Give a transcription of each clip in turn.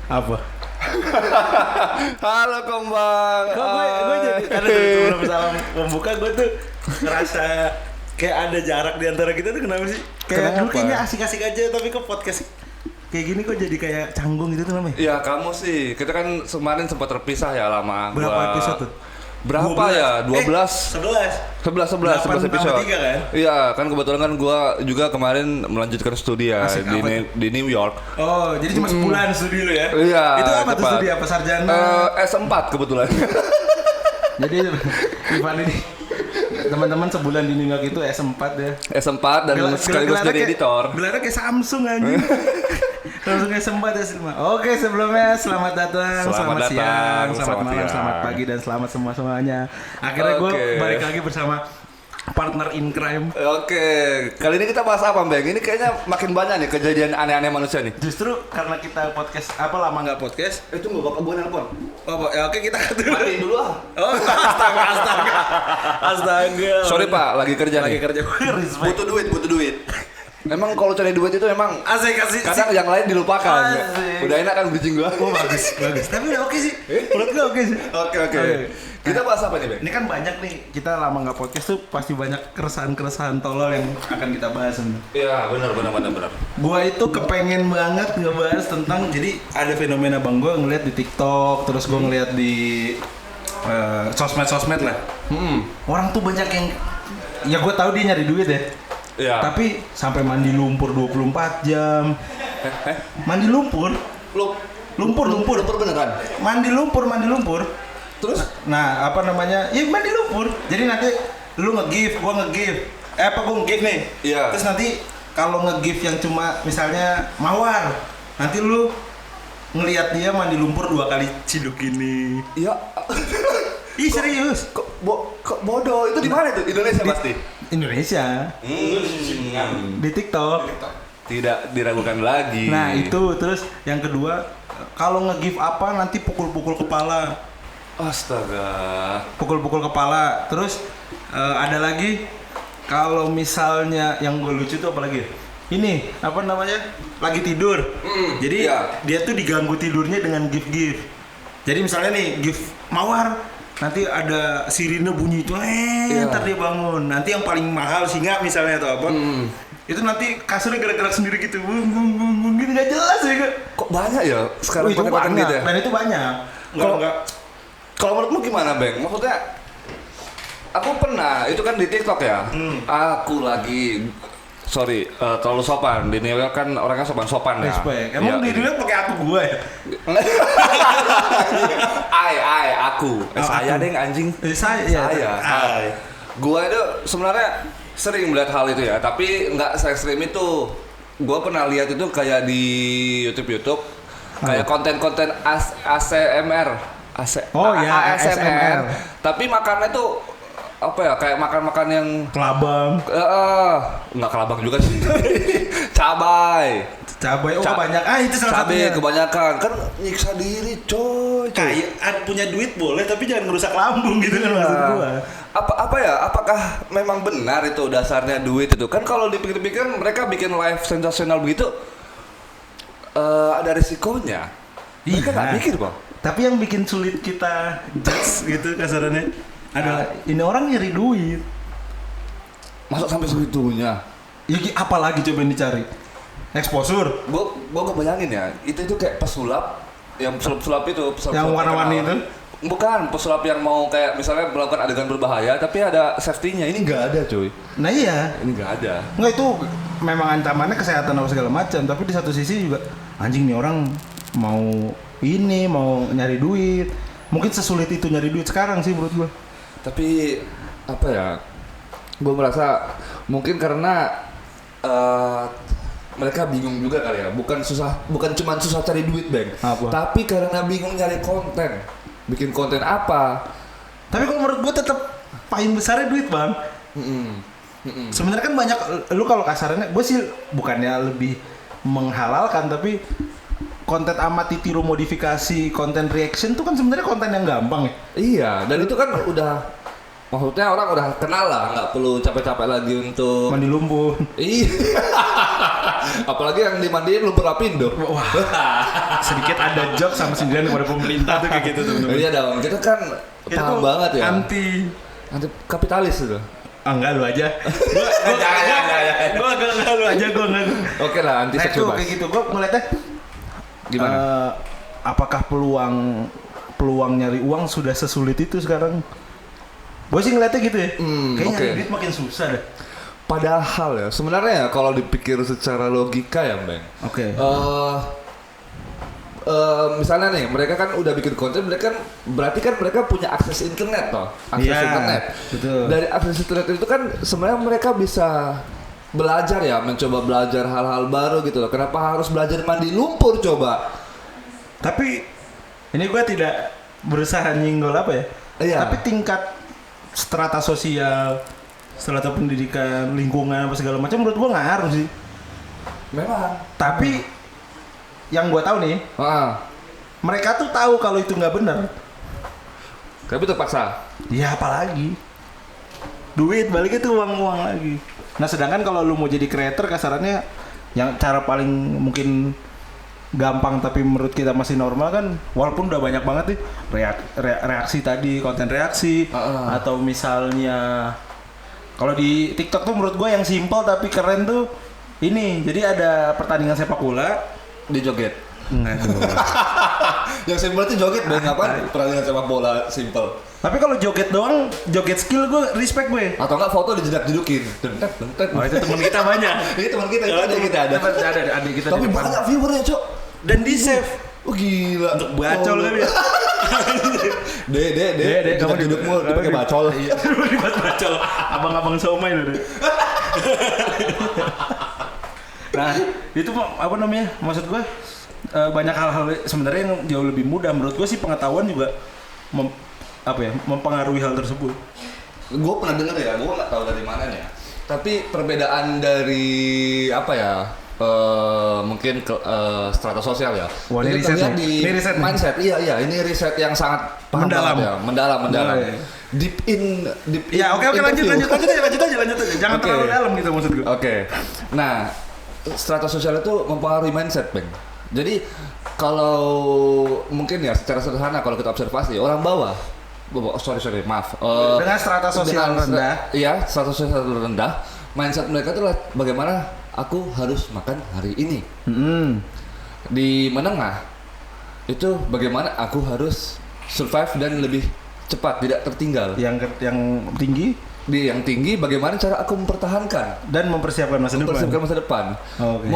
Apa? Halo Kembang. Kok gue jadi karena sebelum salam pembuka gue tuh ngerasa kayak ada jarak di antara kita tuh kenapa sih? Kayak dulu kayaknya asik-asik aja tapi kok podcast kayak gini kok jadi kayak canggung gitu tuh namanya. Ya kamu sih, kita kan kemarin sempat terpisah ya lama. Berapa episode tuh? Berapa 12. Ya? 12? 11 episode. 3 kan? Iya, kan kebetulan kan gua juga kemarin melanjutkan studi ya di New York. Oh, jadi cuma sebulan studi lu ya? Iya. Itu apa tuh studi? Apa sarjana? S4 kebetulan. Jadi Ivan ini teman-teman sebulan di New York itu S4 ya. S4 dan sekaligus jadi editor. Gelarnya kayak Samsung anjing. Langsung S4 ya Silma. Oke, sebelumnya selamat datang, selamat siang, selamat malam, selamat pagi dan selamat semuanya. Akhirnya gue balik lagi bersama partner in crime. Oke, kali ini kita bahas apa, Bang? Ini kayaknya makin banyak nih kejadian aneh-aneh manusia nih. Justru karena kita podcast lama nggak podcast. Tunggu, bapak gue nelpon. Oh, ya oke kita dulu. Matiin dulu ah. Oh, astaga. Sorry Pak, lagi kerja nih. Lagi kerja. Butuh duit. Emang kalau cari duit itu emang asik. Kadang yang lain dilupakan. Asik. Udah enak kan bridging gua. Oh bagus. Tapi udah oke sih. Menurut gua oke sih. Oke. Kita bahas apa nih, Bang? Ini kan banyak nih, kita lama nggak podcast tuh pasti banyak keresahan-keresahan tolol yang akan kita bahas sebenarnya. Iya, benar. Gua itu kepengen banget ngebahas tentang, jadi ada fenomena bang gua ngeliat di TikTok, terus gua ngeliat di sosmed lah. Orang tuh banyak yang, ya gua tahu dia nyari duit ya. Iya. Tapi sampai mandi lumpur 24 jam. Mandi lumpur? Lumpur beneran. Mandi lumpur. Terus? Nah, apa namanya? Ya mandi lumpur. Jadi nanti lu nge-give, gua nge-give. Gua nge-give nih. Iya. Terus nanti kalau nge-give yang cuma misalnya mawar, nanti lu ngelihat dia mandi lumpur 2 kali ciduk ini. Iya. Ih serius. Kok bodoh? Itu di mana tuh? Indonesia pasti. Indonesia. Di TikTok. Tidak diragukan lagi. Nah, itu terus yang kedua, kalau nge-give apa nanti pukul-pukul kepala. Astaga. Pukul-pukul kepala. Terus ada lagi kalau misalnya yang gue lucu tuh apa lagi? Ini apa namanya? Lagi tidur. Jadi dia tuh diganggu tidurnya dengan gift. Jadi misalnya nih gift mawar, nanti ada sirine bunyi itu, ntar dia bangun. Nanti yang paling mahal singa misalnya atau apa? Itu nanti kasurnya gerak-gerak sendiri gitu, bung, gitu nggak jelas ya kak. Kok banyak ya sekarang konten gitu ya? Dan itu banyak. Kalau menurutmu gimana, Bang? Maksudnya aku pernah, itu kan di TikTok ya. Aku lagi terlalu sopan. Di New York kan orangnya sopan ya. Respect. Emang di New York pakai aku gue ya? Aku. Saya deh anjing. Saya. Gua itu sebenarnya sering melihat hal itu ya, tapi nggak se-ekstrim itu. Gua pernah lihat itu kayak di YouTube, kayak konten-konten ASMR. ASMR. Tapi makannya tuh apa ya, kayak makan yang kelabang. Nggak kelabang juga sih. Cabai banyak. Itu salah satunya. Kebanyakan kan nyiksa diri, coy. Kayak punya duit boleh, tapi jangan ngerusak lambung gitu kan maksud gua. Apa ya? Apakah memang benar itu dasarnya duit itu? Kan kalau dipikir-pikir mereka bikin live sensasional begitu, ada risikonya. Mereka nggak mikir, Bang. Tapi yang bikin sulit kita judge gitu kasarannya adalah ini orang nyari duit. Masuk sampai segitunya. Ya apalagi coba yang dicari? Exposure. Gua kebayangin ya, itu kayak pesulap, yang pesulap itu yang warna-warni itu. Bukan pesulap yang mau kayak misalnya melakukan adegan berbahaya tapi ada safety-nya. Ini nggak ada, cuy. Nah iya. Ini nggak ada. Nggak, itu memang ancamannya kesehatan atau segala macam, tapi di satu sisi juga anjing nih orang mau nyari duit. Mungkin sesulit itu nyari duit sekarang sih menurut gua. Tapi apa ya? Gua merasa mungkin karena mereka bingung juga kali ya. Bukan cuma susah cari duit, Bang. Tapi karena bingung nyari konten. Bikin konten apa? Tapi kalau menurut gue tetap paling besarnya duit, Bang. Sebenarnya kan banyak, lu kalau kasarnya, gue sih bukannya lebih menghalalkan, tapi konten amati tiru modifikasi, konten reaction tuh kan sebenarnya konten yang gampang ya. Iya, dan itu kan udah Maksudnya orang udah kenal lah, nggak perlu capek-capek lagi untuk mandi lumpur. Iya. Apalagi yang dimandiin lumpur lapindo. Wah. Sedikit ada job sama sindiran kepada pemerintah tuh kayak gitu tuh. Iya dong, kita kan paham banget ya. Anti kapitalis itu. Ah enggak lu aja. Gua enggak lu aja gua enggak. Oke lah, anti seks bebas. Kayak gitu. Gua ngeliatnya Gimana? Apakah peluang nyari uang sudah sesulit itu sekarang? Gue sih ngeliatnya gitu ya. Kayaknya nyari duit makin susah deh. Padahal ya, sebenarnya ya kalau dipikir secara logika ya, Bang. Oke. Misalnya nih, mereka kan udah bikin konten, berarti kan mereka punya akses internet toh, internet. Betul. Dari akses internet itu kan sebenarnya mereka bisa belajar ya, mencoba belajar hal-hal baru gitu loh. Kenapa harus belajar mandi lumpur coba? Tapi ini gue tidak berusaha nyinggol apa ya. Iya. Tapi tingkat strata sosial, strata pendidikan, lingkungan apa segala macam menurut gue ngaruh sih. Memang. Tapi yang gue tahu nih, mereka tuh tahu kalau itu nggak benar. Tapi terpaksa. Ya apalagi duit baliknya tuh uang lagi. Nah sedangkan kalau lu mau jadi creator kasarannya yang cara paling mungkin gampang tapi menurut kita masih normal kan, walaupun udah banyak banget nih reaksi tadi, konten reaksi atau misalnya kalau di TikTok tuh menurut gue yang simpel tapi keren tuh ini. Jadi ada pertandingan sepak bola di joget. Enggak tuh. Yang simpel itu joget, Bang. Apa pertandingan sepak bola simpel. Tapi kalau joget doang, joget skill gue respect gue. Atau enggak foto dijedak-jedukin. Oh itu teman kita banyak. Ini teman kita, itu ada. Adik kita. Tapi banyak viewernya, Cok. Dan di save. Oh gila. Untuk bacol kan ya. Dek, kamu dudukmu dipakai bacol. Iya, dibuat bacol. Abang-abang somai loh deh. Nah, itu apa namanya? Maksud gue banyak hal-hal sebenarnya yang jauh lebih mudah. Menurut gue sih pengetahuan juga mempengaruhi hal tersebut. Gue pernah dengar ya, gue nggak tahu dari mananya. Tapi perbedaan dari apa ya? Mungkin strata sosial ya. Wah, ini riset di mindset. Iya, ini riset yang sangat mendalam ya, mendalam. Deep in. Ya, oke, lanjut aja. Jangan terlalu dalam gitu maksud gue. Oke. Nah, strata sosial itu mempengaruhi mindset, Bang. Jadi kalau mungkin ya secara sederhana kalau kita observasi orang bawah, maaf. Dengan strata sosial rendah. Iya, strata sosial rendah. Mindset mereka itu bagaimana aku harus makan hari ini. Di menengah itu bagaimana aku harus survive dan lebih cepat, tidak tertinggal. Yang tinggi? Di yang tinggi bagaimana cara aku mempertahankan dan mempersiapkan masa depan. Oh, okay.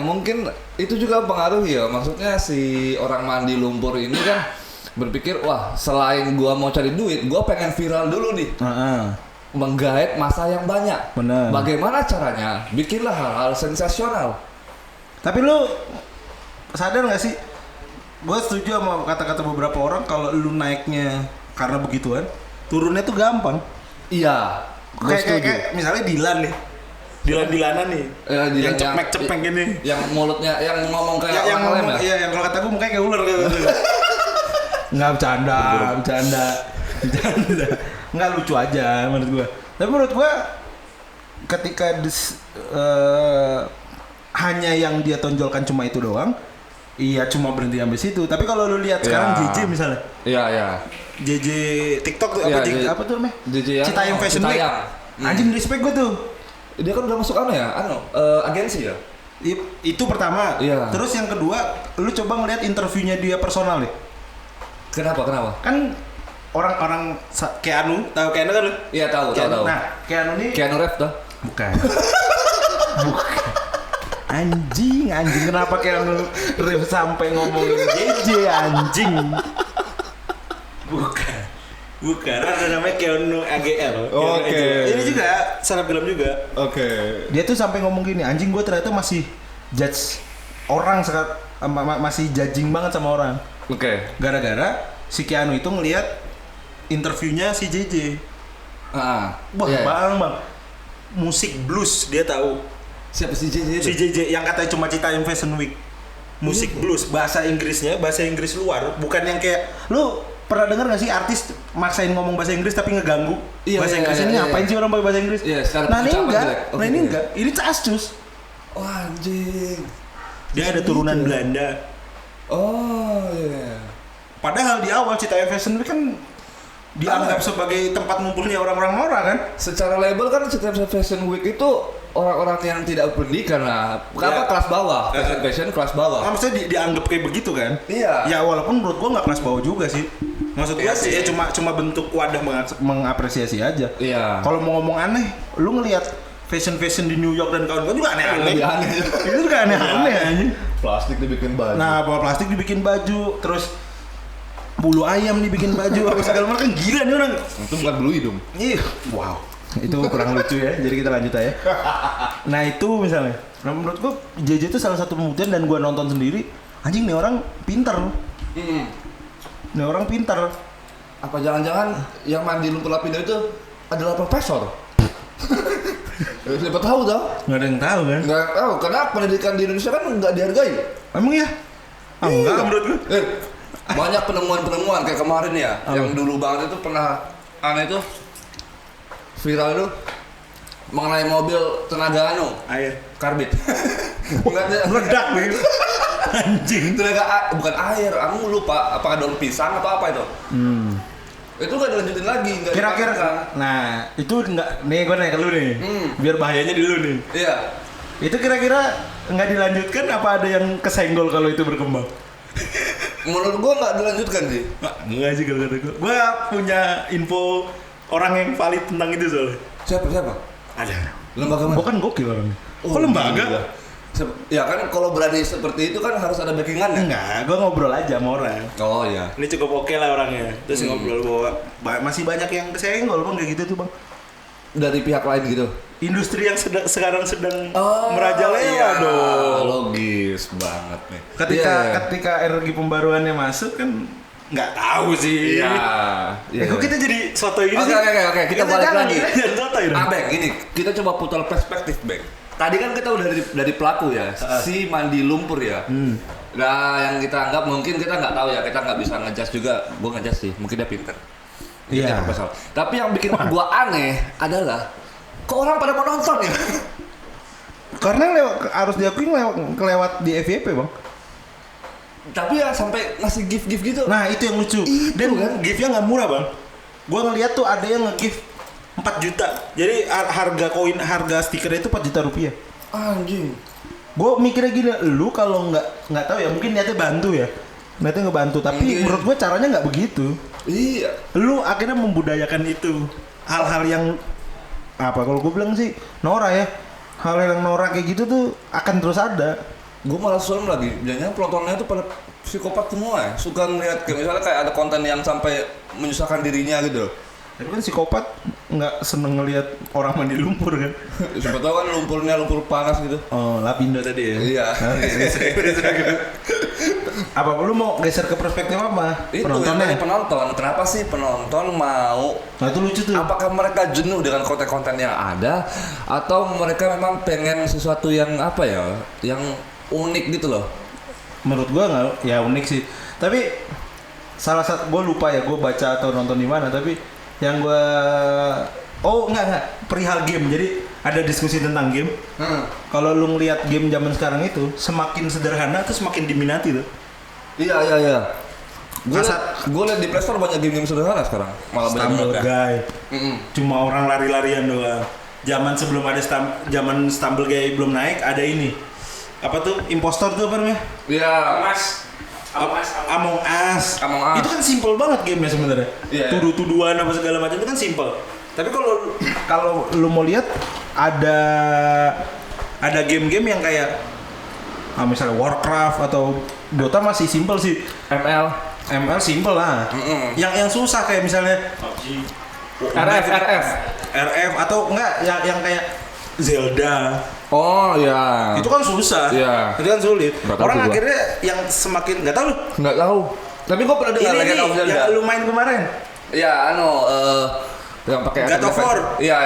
Mungkin itu juga mempengaruhi ya. Maksudnya si orang mandi lumpur ini kan berpikir, wah selain gua mau cari duit, gua pengen viral dulu nih. Menggait masa yang banyak. Bener. Bagaimana caranya? Bikinlah hal-hal sensasional. Tapi lu sadar nggak sih? Gue setuju sama kata-kata beberapa orang kalau lu naiknya karena begituan, turunnya tuh gampang. Iya. Kayak misalnya Dilanan nih. Yang cepek gini. Yang mulutnya, yang ngomong kayak yang ngomong, iya, yang kalau kata gue mukanya kayak ular gitu. Nggak bercanda. Nggak lucu aja menurut gua. Tapi menurut gua ketika hanya yang dia tonjolkan cuma itu doang, iya cuma berhenti sampai situ. Tapi kalau lu lihat sekarang JJ misalnya. Iya. JJ TikTok tuh apa tuh namanya? Citayam Fashion Week. Anjing respect gua tuh. Dia kan udah masuk agensi ya? Itu pertama. Iya. Terus yang kedua, lu coba ngeliat interviewnya dia personal deh. Kenapa? Kan orang-orang Keanu, tahu Keanu kan lu? Iya tahu. Nah, Keanu Reeves tuh? Bukan. Anjing, kenapa Keanu Reeves sampai ngomongin JJ anjing? Bukan, ada namanya Keanu AGL. Oke. Ini juga selebgram juga. Oke. Dia tuh sampai ngomong gini, anjing gue ternyata masih judge orang masih judging banget sama orang. Oke. Gara-gara si Keanu itu ngelihat interviewnya si JJ. Wah, bang, musik blues dia tahu. Siapa si JJ? Si JJ yang katanya cuma Citayam Fashion Week. Musik blues, bahasa Inggris luar, bukan yang kayak lu pernah dengar nggak sih artis maksain ngomong bahasa Inggris tapi ngeganggu bahasa Inggris ini ngapain sih orang pakai bahasa Inggris? Nah ini enggak, ini enggak, ini Cascus. Oh anjing. Dia ada turunan Belanda. Oh iya. Padahal di awal Citayam Fashion Week kan dianggap sebagai tempat ngumpulnya orang-orang Nora kan? Secara label kan Citayam Fashion Week itu orang-orang yang tidak pendidikan lah. Apa kelas bawah? Fashion kelas bawah. Maksudnya dianggap kayak begitu kan? Iya. Ya walaupun menurut gua nggak kelas bawah juga sih. Maksud gua sih ya cuma bentuk wadah mengapresiasi aja. Iya. Kalau mau ngomong aneh, lu ngelihat fashion di New York dan kawan-kawan juga aneh-aneh. Itu juga aneh-aneh aja. Plastik dibikin baju. Nah, plastik dibikin baju, terus bulu ayam dibikin baju, apa segala macam, kan gila nih orang. Itu bukan bulu hidung. Ih, wow. Itu kurang lucu ya. Jadi kita lanjut aja. Nah, itu misalnya. Nah, menurut gua JJ itu salah satu pembuktian dan gua nonton sendiri. Anjing nih orang pinter. Nih orang pinter. Apa jangan-jangan yang mandi lumpur lapindo itu adalah profesor? Siapa tahu tau? Nggak ada yang tahu kan? Nggak tahu, karena pendidikan di Indonesia kan nggak dihargai. Emang ya? Enggak menurut gua. Banyak penemuan-penemuan kayak kemarin ya, yang dulu banget itu pernah aneh itu viral itu mengenai mobil tenaga Air. karbit. Meledak nih. Anjing. Tenaga bukan air, aku lupa apakah daun pisang atau apa itu. Itu nggak dilanjutin lagi, nggak Kira-kira dipakai. nah itu nggak nih gue nanya ke lu nih biar bahayanya di lu nih. Iya. Itu kira-kira nggak dilanjutkan apa ada yang kesenggol kalau itu berkembang? Menurut gua nggak dilanjutkan sih. Enggak sih kalau kata gue. Gue punya info orang yang valid tentang itu soalnya. Siapa? Ada. Lembaga mana? Gue kan gokil orangnya. Oh, kok lembaga? gila. Ya kan kalau berani seperti itu kan harus ada backingan ya? Enggak, gue ngobrol aja sama orang. Oh iya. Ini cukup oke lah orangnya. Terus ngobrol bahwa masih banyak yang kesenggol bang kayak gitu tuh bang. Dari pihak lain gitu? Industri yang sekarang sedang merajalela dong. Logis banget nih. Ketika energi pembaruannya masuk kan nggak tahu sih. Iya. Kok kita jadi sotoy gini sih? Oke. Kita balik lagi. Jangan sotoy dong. Bang, ini kita coba putar perspektif, Bang. Tadi kan kita udah dari pelaku ya, si mandi lumpur ya. Nah, yang kita anggap mungkin kita nggak tahu ya, kita nggak bisa ngejudge juga. Gua ngejudge sih, mungkin dia pinter. Iya. Tapi yang bikin gua aneh adalah kok orang pada mau nonton ya? Karena harus diakui kelewat di FYP bang. Tapi ya sampai ngasih gift gitu. Nah itu yang lucu. Dan kan giftnya nggak murah bang. Gua ngeliat tuh ada yang nge-gift 4 juta. Jadi harga stikernya itu 4 juta rupiah. Anjing. Gue mikirnya gini, lu kalau nggak tahu ya mungkin niatnya bantu ya. Niatnya ngebantu, tapi menurut gue caranya nggak begitu. Iya. Lu akhirnya membudayakan itu. Hal-hal yang apa kalau gue bilang sih Nora ya. Hal-hal yang Nora kayak gitu tuh akan terus ada. Gue malah serem lagi. Jangan penontonnya tuh pada psikopat semua ya. Suka ngeliat kayak misalnya kayak ada konten yang sampai menyusahkan dirinya gitu. Tapi kan psikopat nggak seneng ngelihat orang mandi lumpur kan? Siapa tahu kan lumpurnya lumpur panas gitu. Oh, Lapindo tadi ya? Iya. Apa lu mau geser ke perspektif apa? Itu Penontonnya? yang penonton. Kenapa sih penonton mau? Nah itu lucu tuh. Apakah mereka jenuh dengan konten-konten yang ada, atau mereka memang pengen sesuatu yang apa ya, yang unik gitu loh? Menurut gua nggak, ya unik sih. Tapi salah satu gua lupa ya, gua baca atau nonton di mana. Tapi yang gua enggak perihal game. Jadi ada diskusi tentang game. Kalau lu ngelihat game zaman sekarang itu semakin sederhana tuh semakin diminati tuh. Iya. Gue liat di Play Store banyak game-game sederhana sekarang. Malah Stumble banyak Guy. Cuma orang lari-larian doang. Zaman sebelum ada zaman Stumble Guy belum naik ada ini. Apa tuh? Impostor tuh apa namanya? Iya. Among Us. Itu kan simple banget gamenya sebenarnya. Yeah. Tuduh-tuduhan apa segala macam itu kan simple. Tapi kalau lu mau lihat ada game-game yang kayak misalnya Warcraft atau Dota masih simple sih. ML simple lah. Yang susah kayak misalnya RF atau enggak yang kayak Zelda. Oh ya. Itu kan susah. Iya. Itu kan sulit. Orang gua. akhirnya yang semakin nggak tahu lu. Nggak tahu. Tapi gue pernah dengar Legend of Zelda. Yang lu main kemarin. Iya, yang pakai God of War. Iya.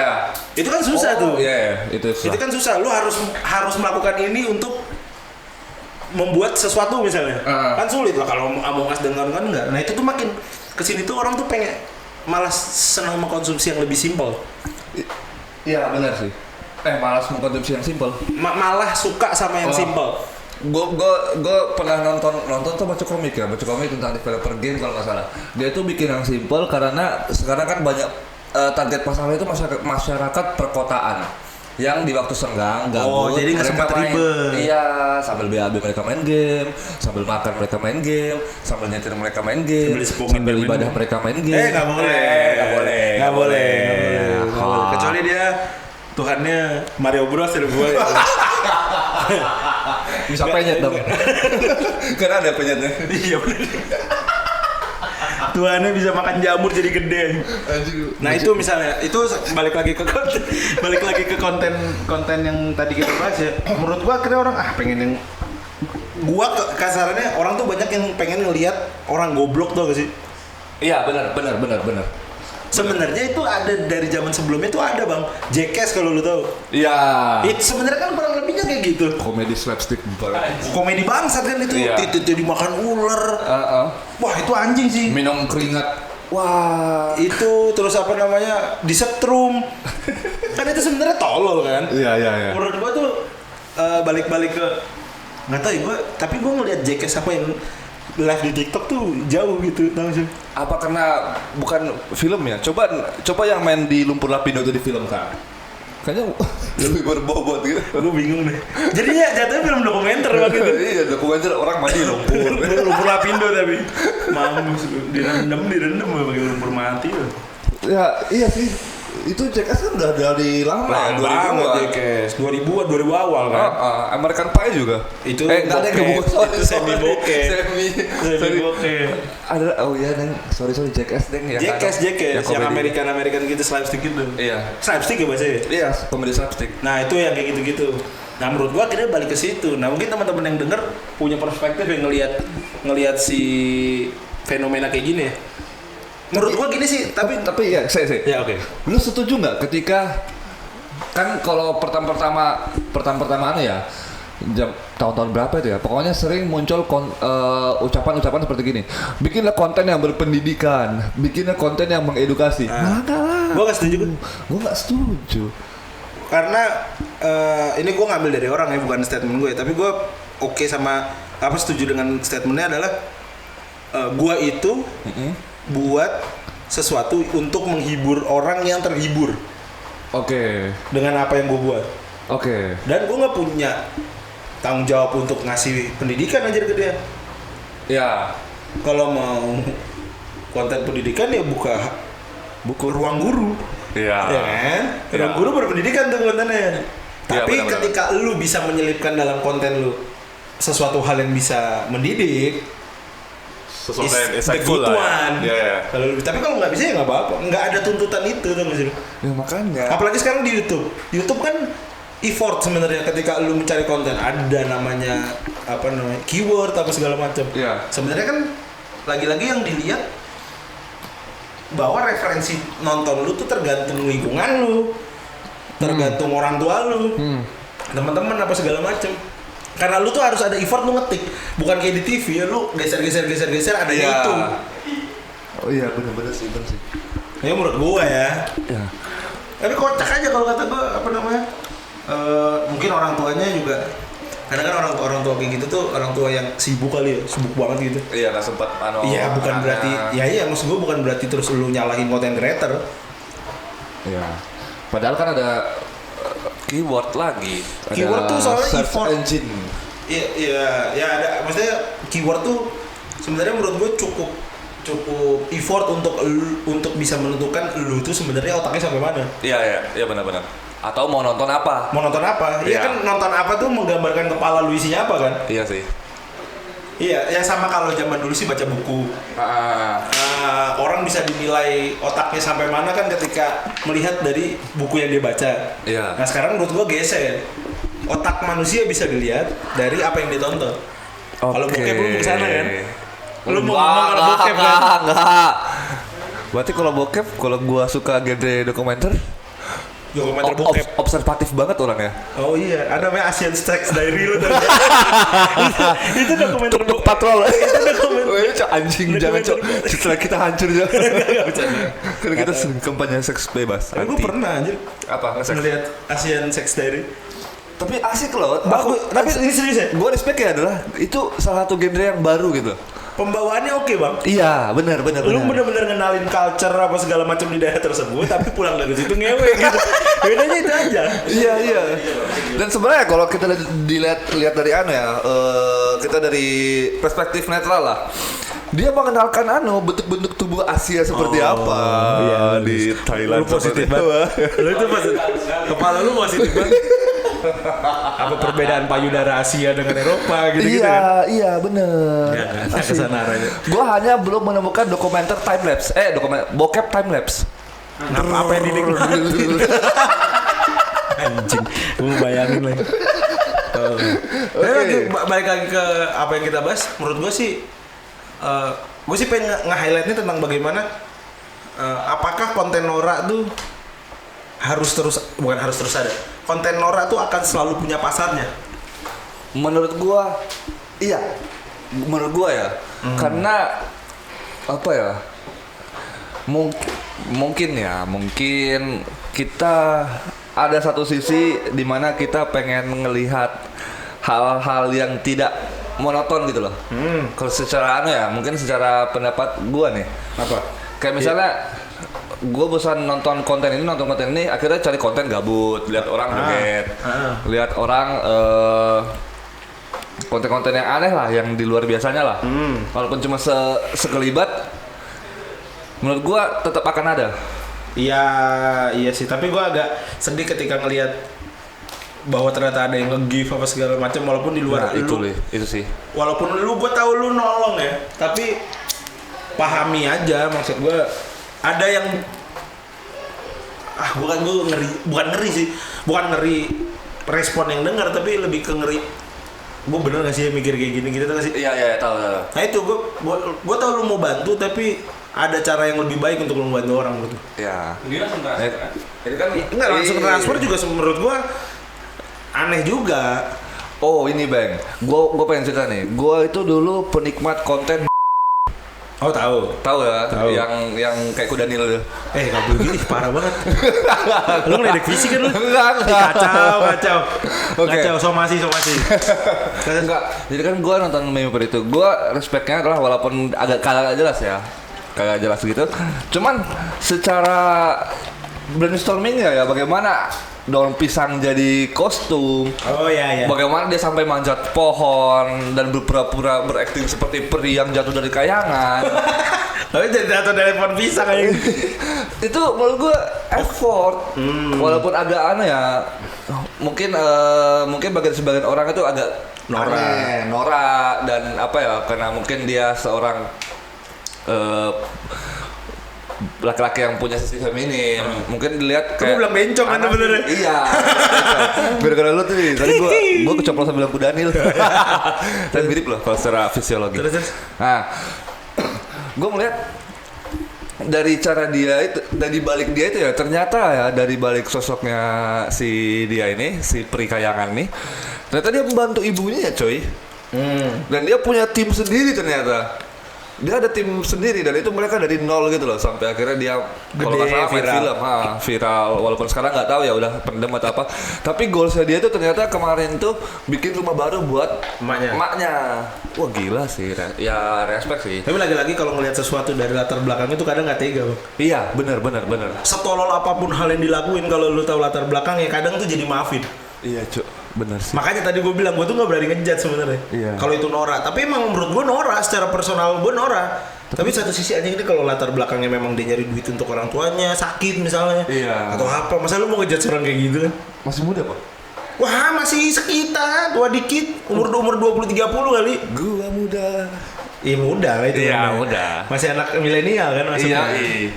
Itu kan susah tuh. Iya, itu susah. Itu kan susah. Lu harus melakukan ini untuk membuat sesuatu misalnya. Kan sulit lah kalau Among Us dan kawan-kawan enggak. Nah, itu tuh makin kesini tuh orang tuh pengen malas senang mengkonsumsi yang lebih simpel. Iya benar sih. Malas mengkonsumsi yang simpel. Malah suka sama yang simpel. Gue pernah nonton tuh baca komik tentang developer game kalau nggak salah. Dia tuh bikin yang simpel karena sekarang kan banyak target pasarnya itu masyarakat perkotaan yang di waktu senggang gabut, jadi nggak sempat ribet. Iya, sambil BAB mereka main game, sambil makan mereka main game, sambil nyetir mereka main game, sambil ibadah mereka main game. Nggak boleh. Kecuali dia Tuhannya Mario Bros ya gue. Bisa penyet dong. Karena ada penyetnya. Iya benar. Tuhannya bisa makan jamur jadi gede. Nah itu misalnya, itu balik lagi ke konten yang tadi kita bahas ya. Menurut gua akhirnya orang pengen yang kasarannya orang tuh banyak yang pengen ngelihat orang goblok tuh gak sih? Iya benar. Sebenarnya itu ada dari zaman sebelumnya tuh ada bang, Jackass kalau lu tahu. Iya. Itu sebenarnya kan kurang lebihnya kayak gitu. Komedi slapstick Komedi bangsat kan itu. Iya. Titit dimakan ular. Wah itu anjing sih. Minum keringat. Wah. Itu terus apa namanya disetrum. Kan itu sebenarnya tolol kan. Iya. Menurut gua tuh balik-balik ke nggak tahu ya gua, tapi gua ngeliat Jackass apa yang live di TikTok tuh jauh gitu, tahu sih? Apa karena bukan film ya? Coba yang main di Lumpur Lapindo itu di film kan? Kayaknya lebih berbobot gitu. Gue bingung deh. Jadinya jatuhnya film dokumenter waktu itu. Iya, dokumenter orang mati di lumpur. Lumpur Lapindo tapi mampus direndam pakai lumpur mati loh. Ya, iya sih. Itu Jackass kan udah dari lama ya, 2000-an Jackass, 2000 awal kan. American Pie juga. Itu enggak ada yang itu semi bokeh. Semi bokeh. Ada sorry Jackass deng ya. Jackass yang American gitu slapstick gitu. Iya. Slapstick ya bahasanya? Iya, komedi slapstick. Nah, itu yang kayak gitu-gitu. Nah, menurut gua akhirnya balik ke situ. Nah, mungkin teman-teman yang denger punya perspektif yang ngelihat si fenomena kayak gini ya. Menurut gua gini sih, tapi ya, saya. Ya, oke. Lu setuju nggak ketika kan kalau pertama ya tahun-tahun berapa itu ya, pokoknya sering muncul ucapan-ucapan seperti gini, bikinlah konten yang berpendidikan, bikinlah konten yang mengedukasi. Gua nggak setuju karena ini gua ngambil dari orang ya, bukan statement gue, tapi gua setuju dengan statementnya adalah gua itu buat sesuatu untuk menghibur orang yang terhibur. Oke. Dengan apa yang gue buat. Oke. Dan gue nggak punya tanggung jawab untuk ngasih pendidikan aja ke dia. Ya. Kalau mau konten pendidikan ya buka ruang guru. Iya. Ya kan? Ruang guru berpendidikan tuh kontennya. Tapi ketika lu bisa menyelipkan dalam konten lu sesuatu hal yang bisa mendidik, sesuatu yang insightful lah ya. Tapi kalau nggak bisa ya nggak apa-apa, nggak ada tuntutan itu tuh mas. Ya makanya. Apalagi sekarang di YouTube kan effort sebenarnya ketika lu mencari konten, ada namanya keyword apa segala macam. Ya. Sebenarnya kan lagi-lagi yang dilihat bahwa referensi nonton lu tuh tergantung lingkungan lu, tergantung orang tua lu, teman-teman apa segala macam. Karena lu tuh harus ada effort lu ngetik, bukan kayak di TV ya lu geser ada itu. Oh iya benar sih. Ya menurut gua ya. Ya. Tapi kocak aja kalau kata gua mungkin orang tuanya juga. Kadang kan orang tua kayak gitu tuh orang tua yang sibuk kali ya, sibuk banget gitu. Iya nggak sempat. Iya bukan berarti. Iya maksud gua bukan berarti terus lu nyalahin content creator. Iya. Padahal kan ada keyword lagi. Keyword tuh soalnya effort engine. Iya, ada. Maksudnya keyword tuh sebenarnya menurut gue cukup effort untuk bisa menentukan lu tuh sebenarnya otaknya sampai mana. Iya benar. Atau mau nonton apa? Iya kan nonton apa tuh menggambarkan kepala lu isinya apa kan? Iya sih. Iya, ya sama kalau zaman dulu sih baca buku. Orang bisa dinilai otaknya sampai mana kan ketika melihat dari buku yang dia baca. Iya. Nah sekarang menurut gua geser. Otak manusia bisa dilihat dari apa yang ditonton. Kalau bokep lu ke sana kan? Lu mau ngomong kalau bokep kan? Enggak. Berarti kalau bokep, kalau gua suka genre dokumenter, Dokumenter bokep. Observatif banget orangnya. Oh iya, ada namanya Asian Sex Diary lu tau. Itu dokumenter Tuk patrol. Itu dokumenter. Anjing jangan cok. Setelah kita hancur ya. Karena kita sering kampanye seks bebas. Gue pernah anjir Apa? ngeliat Asian Sex Diary. Tapi asik loh. Tapi ini serius ya? Gue respect ya adalah itu salah satu genre yang baru gitu. Pembawaannya oke bang. Iya, benar. Lu bener-bener ngenalin culture apa segala macam di daerah tersebut, tapi pulang dari situ ngewe gitu. Bedanya itu aja. Iya. Dan sebenarnya kalau kita lihat dari kita dari perspektif netral lah. Dia mengenalkan bentuk-bentuk tubuh Asia seperti apa di Thailand. Lu positif banget. Lu itu positif. Kepala lu positif banget. Apa perbedaan payudara Asia dengan Eropa gitu-gitu kan? Iya, bener. Nggak kesana arahnya. Gua hanya belum menemukan dokumenter time lapse. Bokep time lapse. Apa yang dinikmatin? Anjing, gue bayangin lagi. Balik lagi ke apa yang kita bahas. Menurut gue sih pengen nge-highlightnya tentang bagaimana apakah konten Nora tuh bukan harus terus ada. Konten Nora tuh akan selalu punya pasarnya. Menurut gua, iya. Menurut gua ya, karena apa ya? Mungkin kita ada satu sisi di mana kita pengen ngelihat hal-hal yang tidak monoton gitu loh. Kalau secara mungkin secara pendapat gua nih. Apa? Kayak misalnya gue bosan nonton konten ini, akhirnya cari konten gabut, lihat orang joget, lihat orang konten-konten yang aneh lah, yang di luar biasanya lah. Walaupun cuma sekelibat, menurut gue tetap akan ada. Iya sih, tapi gue agak sedih ketika ngelihat bahwa ternyata ada yang nge-give apa segala macam, walaupun di luar itu sih. Walaupun gue tahu lu nolong ya, tapi pahami aja, maksud gue ada yang bukan ngeri respon yang dengar, tapi lebih ke ngeri gue bener gak sih mikir kayak gini gitu gak sih? Iya tahu. Nah itu gue tahu lu mau bantu, tapi ada cara yang lebih baik untuk lu membantu orang menurut gue. Iya. Dia langsung transfer kan? Itu kan Enggak langsung transfer juga menurut gue aneh juga. Oh ini Bang, gue pengen cerita nih. Gue itu dulu penikmat konten. Oh tahu Ya, tahu. yang kayak kuda nil tuh. Gak boleh gini, parah banget. Lu ngeledek fisik kan lu? Enggak. Kacau. Oke. Kacau, somasi. Enggak. Jadi kan gue nonton meme itu, gue respectnya adalah walaupun agak kagak jelas gitu. Cuman secara brainstorming ya bagaimana daun pisang jadi kostum. Oh iya. Bagaimana dia sampai manjat pohon dan berpura-pura berakting seperti peri yang jatuh dari kayangan. Tapi jadi jatuh dari pohon pisang aja. Itu menurut gue effort. Walaupun agak aneh ya. Mungkin bagi sebagian orang itu agak norak dan apa ya, karena mungkin dia seorang laki-laki yang punya sisi feminim, mungkin dilihat kayak Kamu bilang bencong kan sebenarnya. Iya. Gara-gara lu tuh tadi gua keceplosan bilang kuda nil. Dan mirip loh kalau secara fisiologi. Terus. Nah, gua melihat dari cara dia itu, dari balik dia itu ya, ternyata ya dari balik sosoknya si dia ini, si peri kayangan nih, ternyata dia membantu ibunya ya coy. Dan dia punya tim sendiri ternyata. Dia ada tim sendiri dan itu mereka dari nol gitu loh, sampai akhirnya dia kalau nggak salah main film viral, walaupun sekarang nggak tahu ya udah pendem atau apa, tapi goalsnya dia tuh ternyata kemarin tuh bikin rumah baru buat emaknya. Wah gila sih, ya respect sih. Tapi lagi-lagi kalau ngelihat sesuatu dari latar belakang itu kadang nggak tega, Bang. Iya benar. Setolol apapun hal yang dilakuin, kalau lu tahu latar belakangnya kadang tuh jadi maafin. Iya cuk, benar sih. Makanya tadi gue bilang gue tuh nggak berani ngejudge sebenarnya. Iya. Kalau itu Nora, tapi emang menurut gue Nora, secara personal gue Nora. Tapi satu sisi aja ini kalau latar belakangnya memang dia nyari duit untuk orang tuanya sakit misalnya, Iya. atau apa, masa lu mau ngejudge orang kayak gitu kan? Masih muda pak? Wah masih sekitar tua dikit, umur 20-30 kali. Gua muda. Iya muda lah itu. Iya, namanya. muda. Masih anak milenial kan maksudnya. Iya.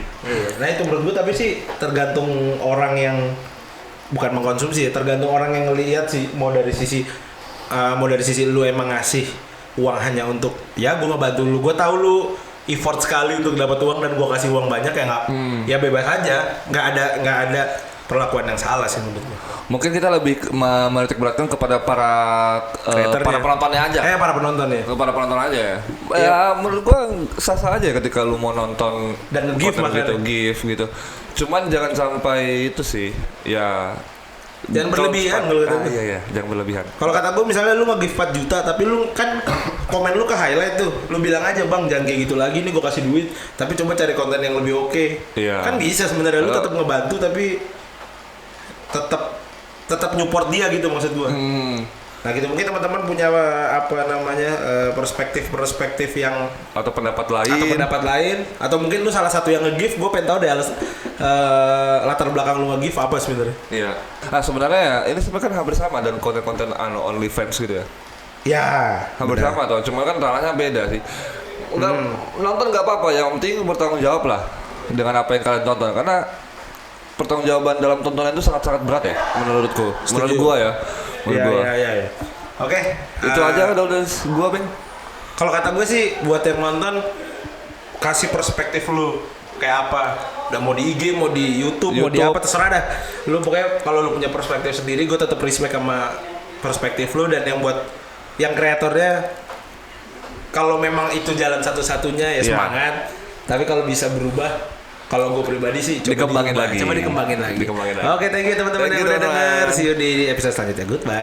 Nah itu menurut gue tapi sih tergantung orang yang bukan mengkonsumsi ya, tergantung orang yang ngelihat sih, mau dari sisi lu emang ngasih uang hanya untuk ya gue ngebantu lu, gue tahu lu effort sekali untuk dapat uang dan gue kasih uang banyak ya nggak, ya bebas aja, nggak ada perlakuan yang salah sih menurut gue. Mungkin kita lebih menitik beratkan kepada para penontonnya aja. Para penontonnya. Para penonton aja ya. Ya menurut gua sah-sah aja ketika lu mau nonton dan give gitu, give gitu. Cuman jangan sampai itu sih. Ya jangan berlebihan kalau kata gue. Iya, jangan berlebihan. Kalau kata gue misalnya lu nge-give 4 juta tapi lu kan komen lu ke highlight tuh. Lu bilang aja, "Bang, jangan kayak gitu lagi nih, gue kasih duit, tapi coba cari konten yang lebih oke." Iya. Kan bisa sebenarnya lu tetap ngebantu tapi tetap support dia gitu maksud gue. Nah gitu mungkin teman-teman punya perspektif yang atau pendapat lain atau mungkin lu salah satu yang nge-give. Gue pengen tahu deh latar belakang lu nge-give apa sebenarnya. Iya. Nah sebenarnya ini sebenarnya kan hampir sama dan konten-konten OnlyFans gitu ya. Ya. Hampir sama tuh, cuma kan ranahnya beda sih. Nonton nggak apa-apa, yang penting bertanggung jawab lah dengan apa yang kalian tonton, karena pertanggungjawaban dalam tontonan itu sangat-sangat berat ya menurutku. Menurut gua ya. Iya. Oke. Itu aja udah gua, Bang. Kalau kata gue sih buat yang nonton kasih perspektif lu kayak apa. Udah mau di IG, mau di YouTube, mau di apa terserah dah. Lu pokoknya kalau lu punya perspektif sendiri, gue tetap respect sama perspektif lu. Dan yang buat yang kreatornya, kalau memang itu jalan satu-satunya ya semangat. Tapi kalau bisa berubah, kalau gue pribadi sih coba dikembangin lagi. Dikembangin lagi. Oke, thank you teman-teman yang udah denger. See you di episode selanjutnya. Goodbye.